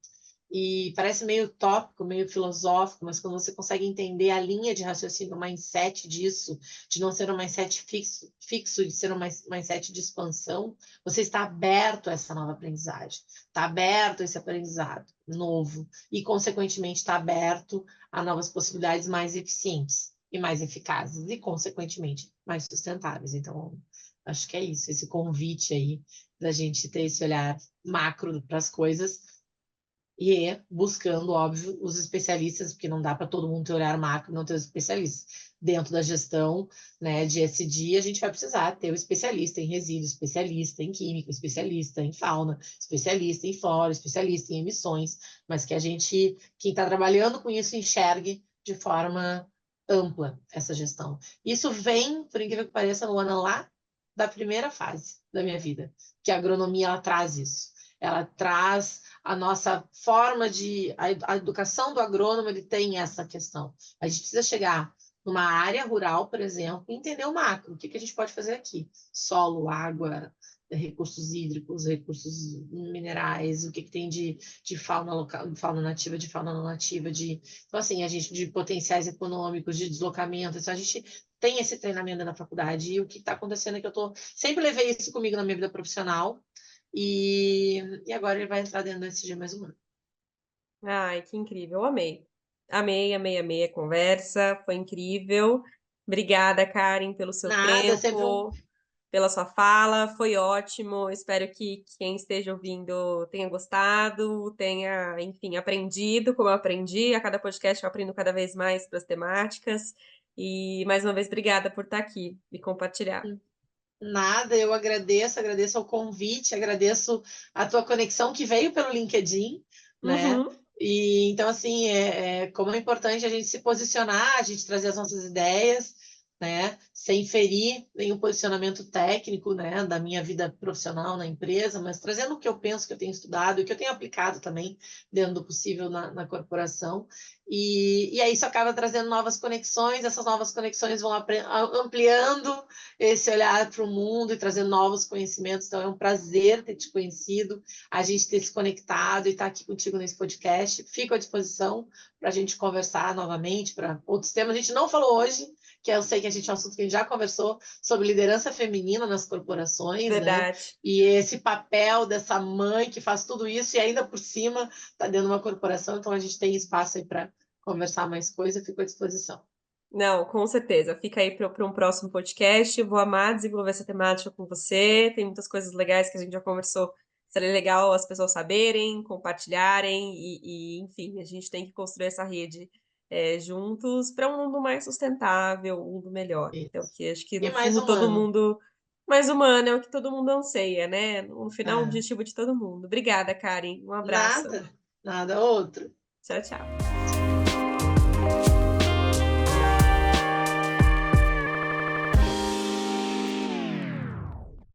E parece meio tópico, meio filosófico, mas quando você consegue entender a linha de raciocínio, o mindset disso, de não ser um mindset fixo, de ser um mindset de expansão, você está aberto a essa nova aprendizagem, está aberto a esse aprendizado novo e, consequentemente, está aberto a novas possibilidades mais eficientes e mais eficazes e, consequentemente, mais sustentáveis. Então, acho que é isso, esse convite aí da gente ter esse olhar macro para as coisas e buscando, óbvio, os especialistas, porque não dá para todo mundo ter olhar macro e não ter os especialistas. Dentro da gestão, né, de SD, a gente vai precisar ter o especialista em resíduos, especialista em química, especialista em fauna, especialista em flora, especialista em emissões, mas que a gente, quem está trabalhando com isso, enxergue de forma ampla essa gestão. Isso vem, por incrível que pareça, Luana, lá da primeira fase da minha vida, que a agronomia ela traz isso. Ela traz a nossa forma de. A educação do agrônomo ele tem essa questão. A gente precisa chegar numa área rural, por exemplo, e entender o macro. O que, que a gente pode fazer aqui? Solo, água, recursos hídricos, recursos minerais, o que, que tem de fauna local, fauna nativa, de fauna não nativa, então, assim, a gente de potenciais econômicos, de deslocamento. Então, a gente tem esse treinamento na faculdade. E o que está acontecendo é que sempre levei isso comigo na minha vida profissional. E agora ele vai entrar dentro desse dia mais um ano. Ai, que incrível, amei. Amei, amei, amei a conversa, foi incrível. Obrigada, Karen, pelo seu Nada, tempo. pela sua fala, foi ótimo. Espero que quem esteja ouvindo tenha gostado, tenha, enfim, aprendido como eu aprendi. A cada podcast eu aprendo cada vez mais para as temáticas. E mais uma vez, obrigada por estar aqui e compartilhar. Nada, eu agradeço o convite, agradeço a tua conexão que veio pelo LinkedIn, né? Uhum. E então, assim, como é importante a gente se posicionar, a gente trazer as nossas ideias, né? Sem ferir nenhum posicionamento técnico, né? Da minha vida profissional na empresa, mas trazendo o que eu penso, que eu tenho estudado e que eu tenho aplicado também, dentro do possível, na corporação. E aí isso acaba trazendo novas conexões, essas novas conexões vão ampliando esse olhar para o mundo e trazer novos conhecimentos. Então, é um prazer ter te conhecido, a gente ter se conectado e estar aqui contigo nesse podcast. Fico à disposição para a gente conversar novamente para outros temas. A gente não falou hoje, que eu sei que a gente é um assunto que a gente já conversou, sobre liderança feminina nas corporações, né? Verdade. E esse papel dessa mãe que faz tudo isso e ainda por cima está dentro de uma corporação. Então, a gente tem espaço aí para conversar mais coisa. Fico à disposição. Não, com certeza. Fica aí para um próximo podcast. Eu vou amar desenvolver essa temática com você. Tem muitas coisas legais que a gente já conversou. Seria legal as pessoas saberem, compartilharem enfim, a gente tem que construir essa rede juntos para um mundo mais sustentável, um mundo melhor. Então, Isso. que acho que E no mais fundo todo humano. mundo mais humano é o que todo mundo anseia, né? No final, o É. objetivo de todo mundo. Obrigada, Karen. Um abraço. Nada, nada outro. Tchau, tchau.